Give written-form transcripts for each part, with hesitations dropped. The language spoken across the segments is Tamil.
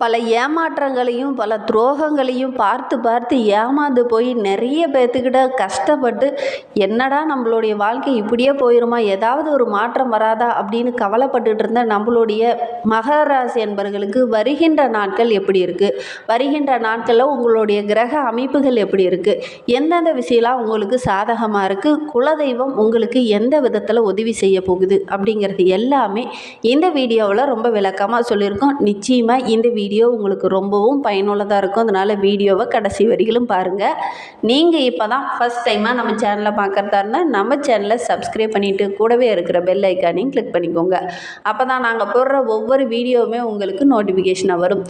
பல ஏமாற்றங்களையும் பல துரோகங்களையும் பார்த்து பார்த்து ஏமாந்து போய் நிறைய பேர்த்துக்கிட்ட கஷ்டப்பட்டு என்னடா நம்மளுடைய வாழ்க்கை இப்படியே போயிருமா, ஏதாவது ஒரு மாற்றம் வராதா அப்படின்னு கவலைப்பட்டுட்டு இருந்த நம்மளுடைய மகர ராசி என்பர்களுக்கு வருகின்ற நாட்கள் எப்படி இருக்குது, வருகின்ற நாட்களில் உங்களுடைய கிரக அமைப்புகள் எப்படி இருக்குது, எந்தெந்த விஷயம்லாம் உங்களுக்கு சாதகமாக இருக்குது, குலதெய்வம் உங்களுக்கு எந்த விதத்தில் உதவி செய்ய போகுது அப்படிங்கிறது எல்லாமே இந்த வீடியோவில் ரொம்ப விளக்கமாக சொல்லியிருக்கோம். நிச்சயமாக இந்த வீடியோ உங்களுக்கு ரொம்பவும் பயனுள்ளதாக இருக்கும். அதனால் வீடியோவை கடைசி வரையிலும் பாருங்கள். நீங்கள் இப்போ தான் ஃபஸ்ட் டைமாக நம்ம சேனலை பார்க்குறதா இருந்தால் நம்ம சேனலை சப்ஸ்கிரைப் பண்ணிவிட்டு கூடவே இருக்கிற பெல் ஐக்கானையும் கிளிக் பண்ணிக்கோங்க. அப்போ தான் நாங்கள் போடுற ஒவ்வொரு வீடியோவுமே உங்களுக்கு நோட்டிஃபிகேஷனாக வரும்.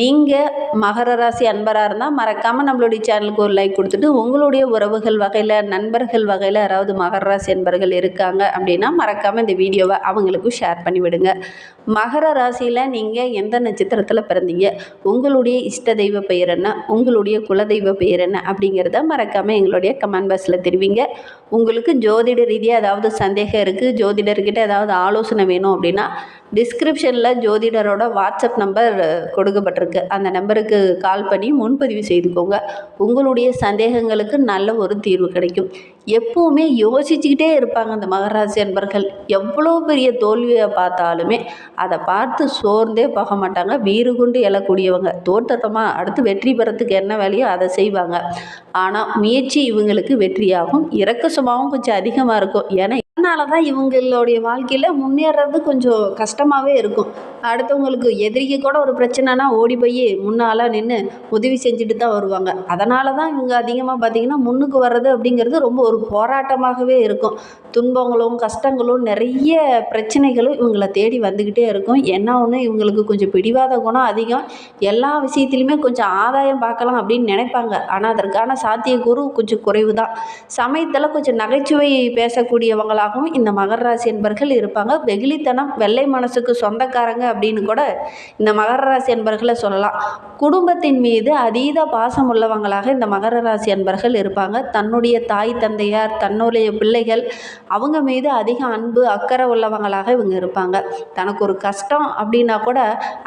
நீங்கள் மகர ராசி அன்பராக இருந்தால் மறக்காமல் நம்மளுடைய சேனலுக்கு ஒரு லைக் கொடுத்துட்டு உங்களுடைய உறவுகள் வகையில் நண்பர்கள் வகையில் யாராவது மகர ராசி அன்பர்கள் இருக்காங்க அப்படின்னா மறக்காமல் இந்த வீடியோவை அவங்களுக்கும் ஷேர் பண்ணிவிடுங்க. மகர ராசியில் நீங்கள் எந்த நட்சத்திரத்தில் பிறந்தீங்க, உங்களுடைய இஷ்ட தெய்வ பெயர் என்ன, உங்களுடைய குலதெய்வ பெயர் என்ன அப்படிங்கிறத மறக்காமல் எங்களுடைய கமெண்ட் பாக்ஸில் தெரிவிங்க. உங்களுக்கு ஜோதிட ரீதியாக ஏதாவது சந்தேகம் இருக்குது, ஜோதிடர்கிட்ட ஏதாவது ஆலோசனை வேணும் அப்படின்னா டிஸ்கிரிப்ஷனில் ஜோதிடரோட வாட்ஸ்அப் நம்பர் கொடுக்கப்பட்டிருக்கு. அந்த நம்பருக்கு கால் பண்ணி முன்பதிவு செய்துக்கோங்க. உங்களுடைய சந்தேகங்களுக்கு நல்ல ஒரு தீர்வு கிடைக்கும். எப்போவுமே யோசிச்சுக்கிட்டே இருப்பாங்க அந்த மகராசி அன்பர்கள். எவ்வளோ பெரிய தோல்வியை பார்த்தாலுமே அதை பார்த்து சோர்ந்தே போக மாட்டாங்க. வீறு கொண்டு எழக்கூடியவங்க. தோற்றத்தமாக அடுத்து வெற்றி பெறத்துக்கு என்ன வேலையோ அதை செய்வாங்க. ஆனால் முயற்சி இவங்களுக்கு வெற்றியாகும். இறக்க சுபாவம் கொஞ்சம் அதிகமாக இருக்கும். ஏன்னா அதனால தான் இவங்களுடைய வாழ்க்கையில் முன்னேறது கொஞ்சம் கஷ்டமாகவே இருக்கும். அடுத்தவங்களுக்கு எதிரிக்கு கூட ஒரு பிரச்சனைனா ஓடி போய் முன்னால் நின்று உதவி செஞ்சுட்டு தான் வருவாங்க. அதனால தான் இவங்க அதிகமாக பார்த்திங்கன்னா முன்னுக்கு வர்றது அப்படிங்கிறது ரொம்ப ஒரு போராட்டமாகவே இருக்கும். துன்பங்களும் கஷ்டங்களும் நிறைய பிரச்சனைகளும் இவங்களை தேடி வந்துக்கிட்டே இருக்கும். என்ன ஒன்று, இவங்களுக்கு கொஞ்சம் பிடிவாத குணம் அதிகம். எல்லா விஷயத்துலையுமே கொஞ்சம் ஆதாயம் பார்க்கலாம் அப்படின்னு நினைப்பாங்க. ஆனால் அதற்கான சாத்தியக்கூறு கொஞ்சம் குறைவு தான். சமயத்தில் கொஞ்சம் நகைச்சுவை பேசக்கூடியவங்களாகவும் இந்த மகர ராசி என்பர்கள் இருப்பாங்க. வெகுளித்தனம், வெள்ளை மனசுக்கு சொந்தக்காரங்க அப்படின்னு கூட இந்த மகர ராசி என்பர்களை சொல்லலாம். குடும்பத்தின் மீது அதீத பாசம் உள்ளவங்களாக இந்த மகர ராசி என்பர்கள் இருப்பாங்க. தன்னுடைய தாய் தந்தையார், தன்னுடைய பிள்ளைகள் அவங்க மீது அதிக அன்பு அக்கறை உள்ளவங்களாக இவங்க இருப்பாங்க. தனக்கு ஒரு கஷ்டம் அப்படின்னா கூட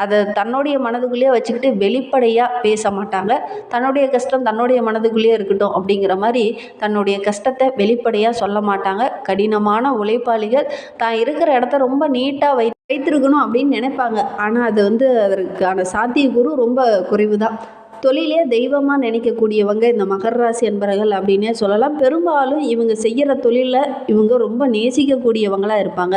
அதை தன்னுடைய மனதுக்குள்ளேயே வச்சுக்கிட்டு வெளிப்படையாக பேச மாட்டாங்க. தன்னுடைய கஷ்டம் தன்னுடைய மனதுக்குள்ளேயே இருக்கட்டும் அப்படிங்கிற மாதிரி தன்னுடைய கஷ்டத்தை வெளிப்படையாக சொல்ல மாட்டாங்க. கடினமான உழைப்பாளிகள். தான் இருக்கிற இடத்த ரொம்ப நீட்டாக வைத்திருக்கணும் அப்படின்னு நினைப்பாங்க. ஆனால் அது அதற்கான சாத்தியக்கூறு ரொம்ப குறைவு தான். தொழிலே தெய்வமாக நினைக்கக்கூடியவங்க இந்த மகர ராசி என்பர்கள் அப்படின்னே சொல்லலாம். பெரும்பாலும் இவங்க செய்கிற தொழிலில் இவங்க ரொம்ப நேசிக்கக்கூடியவங்களாக இருப்பாங்க.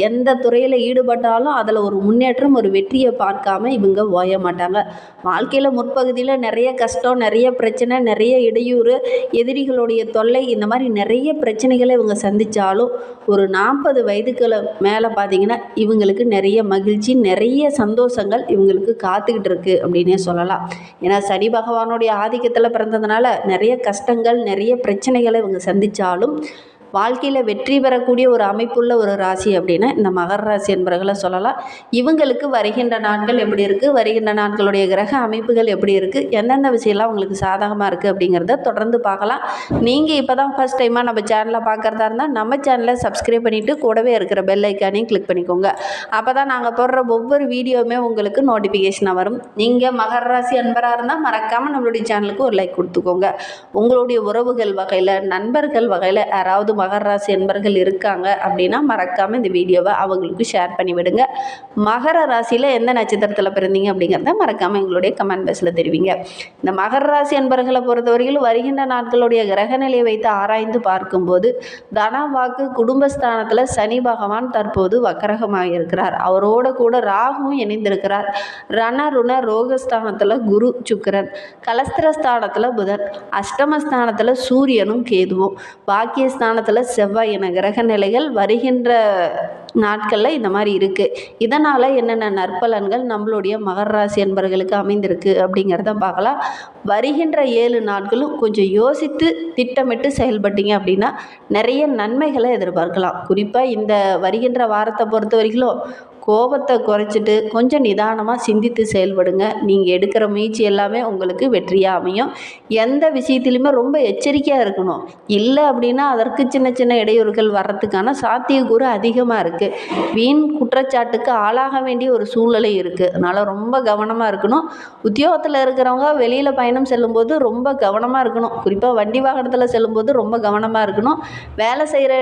எந்த துறையில் ஈடுபட்டாலும் அதில் ஒரு முன்னேற்றம், ஒரு வெற்றியை பார்க்காம இவங்க ஓய மாட்டாங்க. வாழ்க்கையில் முற்பகுதியில் நிறைய கஷ்டம், நிறைய பிரச்சனை, நிறைய இடையூறு, எதிரிகளுடைய தொல்லை, இந்த மாதிரி நிறைய பிரச்சனைகளை இவங்க சந்தித்தாலும் ஒரு 40 வயதுக்கு மேலே பார்த்திங்கன்னா இவங்களுக்கு நிறைய மகிழ்ச்சி, நிறைய சந்தோஷங்கள் இவங்களுக்கு காத்துக்கிட்டு இருக்கு அப்படின்னே சொல்லலாம். ஏன்னா சனி பகவானுடைய ஆதிக்கத்தில் பிறந்ததுனால நிறைய கஷ்டங்கள், நிறைய பிரச்சனைகளை இவங்க சந்தித்தாலும் வாழ்க்கையில் வெற்றி பெறக்கூடிய ஒரு அமைப்புள்ள ஒரு ராசி அப்படின்னா இந்த மகர ராசி என்பவர்களை சொல்லலாம். இவங்களுக்கு வருகின்ற நாட்கள் எப்படி இருக்குது, வருகின்ற நாட்களுடைய கிரக அமைப்புகள் எப்படி இருக்குது, எந்தெந்த விஷயம்லாம் உங்களுக்கு சாதகமாக இருக்குது அப்படிங்கிறத தொடர்ந்து பார்க்கலாம். நீங்கள் இப்போ தான் ஃபஸ்ட் டைமாக நம்ம சேனலை பார்க்குறதா இருந்தால் நம்ம சேனலை சப்ஸ்கிரைப் பண்ணிவிட்டு கூடவே இருக்கிற பெல் ஐக்கானையும் கிளிக் பண்ணிக்கோங்க. அப்போ தான் நாங்கள் போடுற ஒவ்வொரு வீடியோவுமே உங்களுக்கு நோட்டிஃபிகேஷனாக வரும். நீங்கள் மகர ராசி அன்பராக இருந்தால் மறக்காமல் நம்மளுடைய சேனலுக்கு ஒரு லைக் கொடுத்துக்கோங்க. உங்களுடைய உறவுகள் வகையில் நண்பர்கள் வகையில் யாராவது மகர ராசி என்பர்கள் இருக்காங்க அப்படின்னா மறக்காமல் இந்த வீடியோவை அவங்களுக்கு ஷேர் பண்ணி விடுங்க. மகர ராசியில் எந்த நட்சத்திரத்தில் பிறந்தீங்க அப்படிங்கிறத மறக்காமல் எங்களுடைய கமெண்ட் பாக்ஸில் தெரிவிங்க. இந்த மகர ராசி என்பர்களை பொறுத்தவரையில் வருகின்ற நாட்களுடைய கிரகநிலையை வைத்து ஆராய்ந்து பார்க்கும்போது தன வாக்கு குடும்பஸ்தானத்தில் சனி பகவான் தற்போது வக்கரகமாக இருக்கிறார். அவரோட கூட ராகுவும் இணைந்திருக்கிறார். ரணருண ரோகஸ்தானத்தில் குரு சுக்கிரன், கலஸ்திரஸ்தானத்தில் புதன், அஷ்டமஸ்தானத்தில் சூரியனும் கேதுவும், பாக்கியஸ்தானத்தில் செவ்வாய் என கிரக நிலைகள் வருகின்ற நாட்களில் இந்த மாதிரி இருக்குது. இதனால் என்னென்ன நற்பலன்கள் நம்மளுடைய மகர ராசி என்பவர்களுக்கு அமைந்திருக்கு அப்படிங்கிறத பார்க்கலாம். வருகின்ற 7 நாட்களும் கொஞ்சம் யோசித்து திட்டமிட்டு செயல்பட்டீங்க அப்படின்னா நிறைய நன்மைகளை எதிர்பார்க்கலாம். குறிப்பாக இந்த வருகின்ற வாரத்தை பொறுத்த வரைக்கும் கோபத்தை குறைச்சிட்டு கொஞ்சம் நிதானமாக சிந்தித்து செயல்படுங்க. நீங்கள் எடுக்கிற முயற்சி எல்லாமே உங்களுக்கு வெற்றியாக அமையும். எந்த விஷயத்துலையுமே ரொம்ப எச்சரிக்கையாக இருக்கணும். இல்லை அப்படின்னா அதற்கு சின்ன சின்ன இடையூறுகள் வர்றதுக்கான சாத்தியக்கூறு அதிகமாக இருக்குது. வீண் குற்றச்சாட்டுக்கு ஆளாக வேண்டிய ஒரு சூழ்நிலை இருக்குது. அதனால் ரொம்ப கவனமாக இருக்கணும். உத்தியோகத்தில் இருக்கிறவங்க வெளியில் பயணம் செல்லும்போது ரொம்ப கவனமாக இருக்கணும். குறிப்பாக வண்டி வாகனத்தில் செல்லும்போது ரொம்ப கவனமாக இருக்கணும். வேலை செய்கிற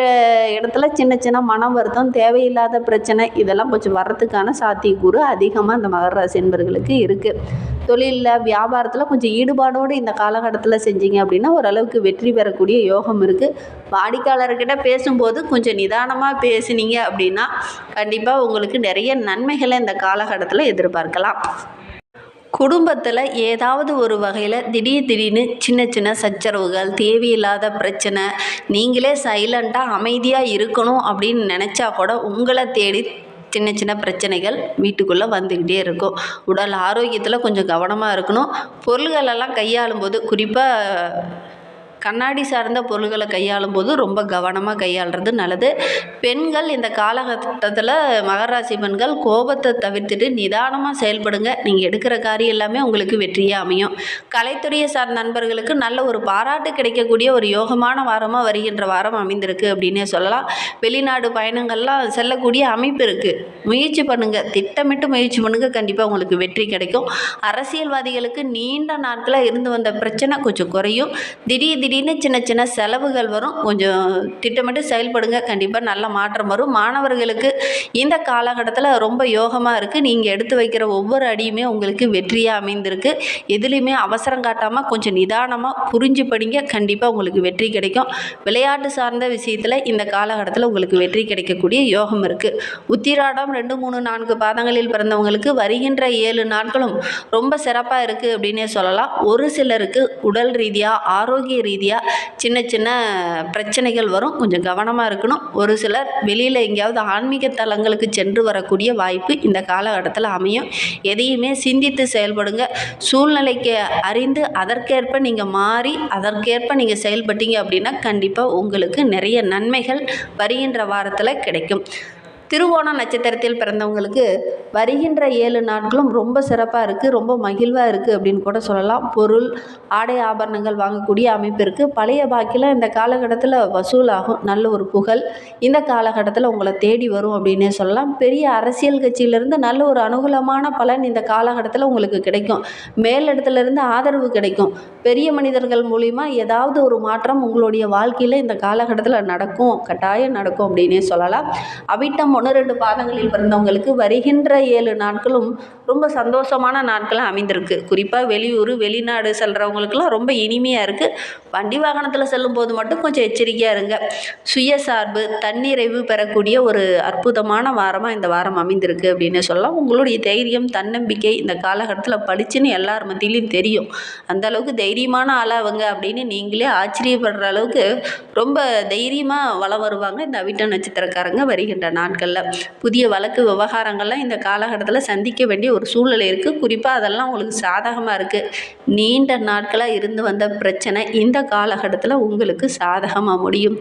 இடத்துல சின்ன சின்ன மனம் வருத்தம், தேவையில்லாத பிரச்சனை இதெல்லாம் கொஞ்சம் வர்றதுக்கான சாத்தியக்கூறு அதிகமாக இந்த மகர ராசி என்பர்களுக்கு இருக்குது. தொழிலில் வியாபாரத்தில் கொஞ்சம் ஈடுபாடோடு இந்த காலகட்டத்தில் செஞ்சீங்க அப்படின்னா ஓரளவுக்கு வெற்றி பெறக்கூடிய யோகம் இருக்குது. வாடிக்கையாளர்கிட்ட பேசும்போது கொஞ்சம் நிதானமாக பேசுனீங்க அப்படின்னா கண்டிப்பாக உங்களுக்கு நிறைய நன்மைகளை இந்த காலகட்டத்தில் எதிர்பார்க்கலாம். குடும்பத்தில் ஏதாவது ஒரு வகையில் திடீர்னு சின்ன சின்ன சச்சரவுகள், தேவையில்லாத பிரச்சனை, நீங்களே சைலண்ட்டாக அமைதியாக இருக்கணும் அப்படின்னு நினச்சா கூட உங்களை தேடி சின்ன சின்ன பிரச்சனைகள் வீட்டுக்குள்ளே வந்துக்கிட்டே இருக்கும். உடல் ஆரோக்கியத்தில் கொஞ்சம் கவனமாக இருக்கணும். பொருள்களெல்லாம் கையாளும் போது குறிப்பாக கண்ணாடி சார்ந்த பொருள்களை கையாளும் போது ரொம்ப கவனமாக கையாளுறது நல்லது. பெண்கள் இந்த காலகட்டத்தில் மகர ராசி பெண்கள் கோபத்தை தவிர்த்துட்டு நிதானமாக செயல்படுங்க. நீங்கள் எடுக்கிற காரியம் எல்லாமே உங்களுக்கு வெற்றியாக அமையும். கலைத்துறையை சார்ந்த நண்பர்களுக்கு நல்ல ஒரு பாராட்டு கிடைக்கக்கூடிய ஒரு யோகமான வாரமாக வருகின்ற வாரம் அமைந்திருக்கு அப்படின்னே சொல்லலாம். வெளிநாடு பயணங்கள்லாம் செல்லக்கூடிய அமைப்பு இருக்குது. முயற்சி பண்ணுங்கள், திட்டமிட்டு முயற்சி பண்ணுங்கள், கண்டிப்பாக உங்களுக்கு வெற்றி கிடைக்கும். அரசியல்வாதிகளுக்கு நீண்ட நாட்களாக இருந்து வந்த பிரச்சனை கொஞ்சம் குறையும். திடீர்னு சின்ன சின்ன செலவுகள் வரும். கொஞ்சம் திட்டமிட்டு செயல்படுங்க, கண்டிப்பாக நல்ல மாற்றம் வரும். மாணவர்களுக்கு இந்த காலகட்டத்தில் ரொம்ப யோகமாக இருக்குது. நீங்கள் எடுத்து வைக்கிற ஒவ்வொரு அடியுமே உங்களுக்கு வெற்றியாக அமைந்திருக்கு. எதுலேயுமே அவசரம் காட்டாமல் கொஞ்சம் நிதானமாக புரிஞ்சு படிங்க, கண்டிப்பாக உங்களுக்கு வெற்றி கிடைக்கும். விளையாட்டு சார்ந்த விஷயத்தில் இந்த காலகட்டத்தில் உங்களுக்கு வெற்றி கிடைக்கக்கூடிய யோகம் இருக்குது. உத்திராடம் 2, 3, 4 பாதங்களில் பிறந்தவங்களுக்கு வருகின்ற 7 நாட்களும் ரொம்ப சிறப்பாக இருக்குது அப்படின்னே சொல்லலாம். ஒரு சிலருக்கு உடல் ரீதியாக, ஆரோக்கிய ரீதியாக சின்ன சின்ன பிரச்சனைகள் வரும். கொஞ்சம் கவனமாக இருக்கணும். ஒரு சிலர் வெளியில் எங்கேயாவது ஆன்மீக தலங்களுக்கு சென்று வரக்கூடிய வாய்ப்பு இந்த காலகட்டத்தில் அமையும். எதையுமே சிந்தித்து செயல்படுங்க. சூழ்நிலைக்கு அறிந்து அதற்கேற்ப நீங்கள் மாறி அதற்கேற்ப நீங்கள் செயல்பட்டீங்க அப்படின்னா கண்டிப்பாக உங்களுக்கு நிறைய நன்மைகள் வருகின்ற வாரத்தில் கிடைக்கும். திருவோண நட்சத்திரத்தில் பிறந்தவங்களுக்கு வருகின்ற 7 நாட்களும் ரொம்ப சிறப்பாக இருக்குது, ரொம்ப மகிழ்வாக இருக்குது அப்படின்னு கூட சொல்லலாம். பொருள், ஆடை, ஆபரணங்கள் வாங்கக்கூடிய அமைப்பு இருக்குது. பழைய பாக்கியில் இந்த காலகட்டத்தில் வசூலாகும். நல்ல ஒரு புகழ் இந்த காலகட்டத்தில் உங்களை தேடி வரும் அப்படின்னே சொல்லலாம். பெரிய அரசியல் கட்சியிலேருந்து நல்ல ஒரு அனுகூலமான பலன் இந்த காலகட்டத்தில் உங்களுக்கு கிடைக்கும். மேலிடத்துலேருந்து ஆதரவு கிடைக்கும். பெரிய மனிதர்கள் மூலிமா ஏதாவது ஒரு மாற்றம் உங்களுடைய வாழ்க்கையில் இந்த காலகட்டத்தில் நடக்கும், கட்டாயம் நடக்கும் அப்படின்னே சொல்லலாம். அவிட்டம் 1, 2 பாதங்களில் பிறந்தவங்களுக்கு வருகின்ற 7 நாட்களும் ரொம்ப சந்தோஷமான நாட்களாக அமைந்திருக்கு. குறிப்பாக வெளியூர், வெளிநாடு செல்கிறவங்களுக்குலாம் ரொம்ப இனிமையாக இருக்குது. வண்டி வாகனத்தில் செல்லும்போது மட்டும் கொஞ்சம் எச்சரிக்கையாக இருங்க. சுயசார்பு, தன்னிறைவு பெறக்கூடிய ஒரு அற்புதமான வாரமாக இந்த வாரம் அமைந்திருக்கு அப்படின்னு சொல்லலாம். உங்களுடைய தைரியம், தன்னம்பிக்கை இந்த காலகட்டத்தில் படிச்சுன்னு எல்லார் மத்தியிலையும் தெரியும். அந்த அளவுக்கு தைரியமான ஆளாவங்க அப்படின்னு நீங்களே ஆச்சரியப்படுற அளவுக்கு ரொம்ப தைரியமாக வளம் வருவாங்க இந்த அவிட்ட நட்சத்திரக்காரங்க வருகின்ற நாட்கள். புதிய வழக்கு விவகாரங்கள்லாம் இந்த காலகட்டத்தில் சந்திக்க வேண்டிய ஒரு சூழ்நிலை இருக்குது. குறிப்பாக அதெல்லாம் உங்களுக்கு சாதகமாக இருக்குது. நீண்ட நாட்களாக இருந்து வந்த பிரச்சனை இந்த காலகட்டத்தில் உங்களுக்கு சாதகமாக முடியும்.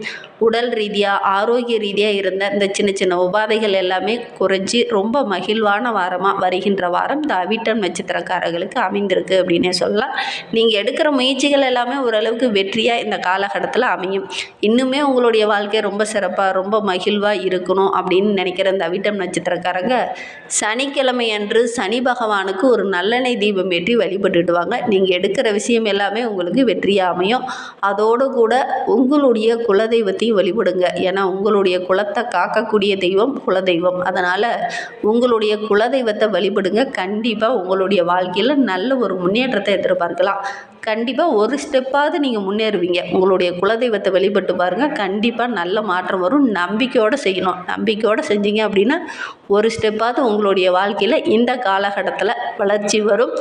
உடல் ரீதியாக, ஆரோக்கிய ரீதியாக இருந்த இந்த சின்ன சின்ன உபாதைகள் எல்லாமே குறைஞ்சி ரொம்ப மகிழ்வான வாரமாக வருகின்ற வாரம் இந்த அவிட்டம் நட்சத்திரக்காரர்களுக்கு அமைந்திருக்கு அப்படின்னே சொல்லலாம். நீங்கள் எடுக்கிற முயற்சிகள் எல்லாமே ஓரளவுக்கு வெற்றியாக இந்த காலகட்டத்தில் அமையும். இன்னுமே உங்களுடைய வாழ்க்கை ரொம்ப சிறப்பாக, ரொம்ப மகிழ்வாக இருக்கணும் அப்படின்னு நினைக்கிற இந்த அவிட்டம் நட்சத்திரக்காரங்க சனிக்கிழமை அன்று சனி பகவானுக்கு ஒரு நல்லெண்ணெய் தீபம் ஏற்றி வழிபட்டுட்டு வாங்க. நீங்கள் எடுக்கிற விஷயம் எல்லாமே உங்களுக்கு வெற்றியாக அமையும். அதோடு கூட உங்களுடைய குலதெய்வத்தையும் வழிபடுங்க. ஏன்னா உங்களுடைய குலத்தை காக்கக்கூடிய தெய்வம் குலதெய்வம். அதனால் உங்களுடைய குலதெய்வத்தை வழிபடுங்க. கண்டிப்பாக உங்களுடைய வாழ்க்கையில் நல்ல ஒரு முன்னேற்றத்தை எதிர்பார்க்கலாம். கண்டிப்பாக ஒரு ஸ்டெப்பாவது நீங்கள் முன்னேறுவீங்க. உங்களுடைய குலதெய்வத்தை வழிபட்டு பாருங்கள், கண்டிப்பாக நல்ல மாற்றம் வரும். நம்பிக்கையோடு செய்யணும். நம்பிக்கையோடு செஞ்சீங்க அப்படின்னா ஒரு ஸ்டெப்பாவது உங்களுடைய வாழ்க்கையில் இந்த காலகட்டத்தில் வளர்ச்சி வரும்.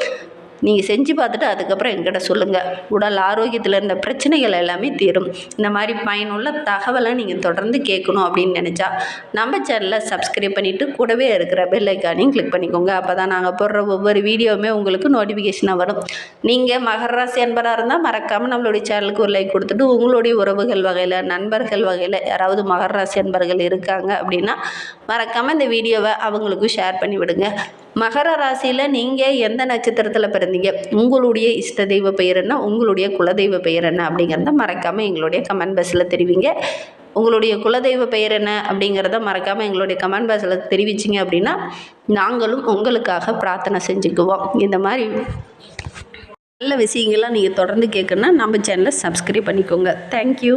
நீங்கள் செஞ்சு பார்த்துட்டு அதுக்கப்புறம் என்கிட்ட சொல்லுங்கள். உடல் ஆரோக்கியத்தில் இருந்த பிரச்சனைகள் எல்லாமே தீரும். இந்த மாதிரி பயனுள்ள தகவலை நீங்கள் தொடர்ந்து கேட்கணும் அப்படின்னு நினச்சா நம்ம சேனலை சப்ஸ்கிரைப் பண்ணிவிட்டு கூடவே இருக்கிற பெல் ஐக்கானையும் கிளிக் பண்ணிக்கோங்க. அப்போ தான் நாங்கள் போடுற ஒவ்வொரு வீடியோவுமே உங்களுக்கு நோட்டிஃபிகேஷனாக வரும். நீங்கள் மகர ராசி அன்பராக இருந்தால் மறக்காமல் நம்மளுடைய சேனலுக்கு ஒரு லைக் கொடுத்துட்டு உங்களுடைய உறவுகள் வகையில், நண்பர்கள் வகையில் யாராவது மகர ராசி அன்பர்கள் இருக்காங்க அப்படின்னா மறக்காமல் இந்த வீடியோவை அவங்களுக்கும் ஷேர் பண்ணி விடுங்க. மகர ராசியில் நீங்கள் எந்த நட்சத்திரத்தில் பிறந்தீங்க, உங்களுடைய இஷ்ட தெய்வ பெயர் என்ன, உங்களுடைய குலதெய்வ பெயர் என்ன அப்படிங்கிறத மறக்காமல் எங்களுடைய கமெண்ட் பாக்ஸில் தெரிவிங்க. உங்களுடைய குலதெய்வ பெயர் என்ன அப்படிங்கிறத மறக்காமல் எங்களுடைய கமெண்ட் பாக்ஸில் தெரிவிச்சிங்க அப்படின்னா நாங்களும் உங்களுக்காக பிரார்த்தனை செஞ்சுக்குவோம். இந்த மாதிரி நல்ல விஷயங்கள்லாம் நீங்கள் தொடர்ந்து கேட்கணுன்னா நம்ம சேனலை சப்ஸ்கிரைப் பண்ணிக்கோங்க. தேங்க்யூ.